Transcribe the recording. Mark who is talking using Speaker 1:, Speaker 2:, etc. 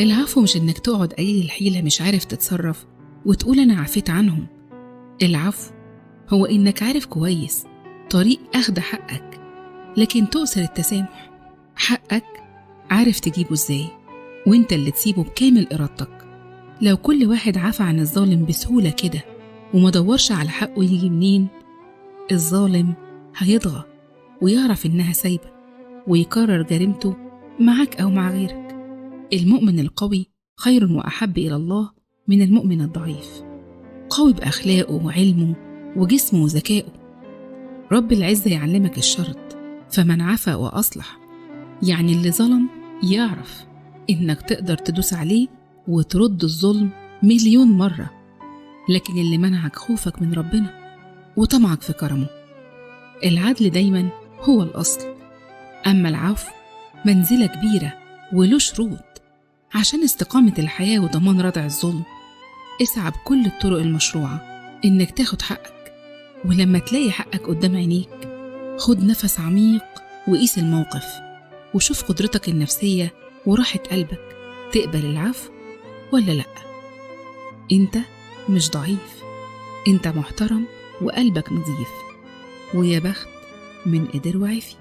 Speaker 1: العفو مش إنك تقعد قليل الحيلة مش عارف تتصرف وتقول أنا عفيت عنهم. العفو هو إنك عارف كويس طريق أخد حقك، لكن تؤثر التسامح. حقك عارف تجيبه إزاي، وإنت اللي تسيبه بكامل إرادتك. لو كل واحد عفى عن الظالم بسهولة كده وما دورش على حقه يجي منين، الظالم هيطغى ويعرف إنها سايبة ويكرر جريمته معك أو مع غيرك. المؤمن القوي خير وأحب إلى الله من المؤمن الضعيف، قوي بأخلاقه وعلمه وجسمه وذكائه. رب العزة يعلمك الشرط، فمن عفا وأصلح، يعني اللي ظلم يعرف إنك تقدر تدوس عليه وترد الظلم 1,000,000 مرة، لكن اللي منعك خوفك من ربنا وطمعك في كرمه. العدل دايما هو الأصل، أما العفو منزلة كبيرة وله شروط عشان استقامة الحياة وضمان ردع الظلم. اسعى بكل الطرق المشروعة إنك تاخد حقك، ولما تلاقي حقك قدام عينيك خد نفس عميق وقيس الموقف، وشوف قدرتك النفسية وراحة قلبك تقبل العفو ولا لأ. انت مش ضعيف، انت محترم وقلبك نظيف، ويا بخت من قدر وعفي.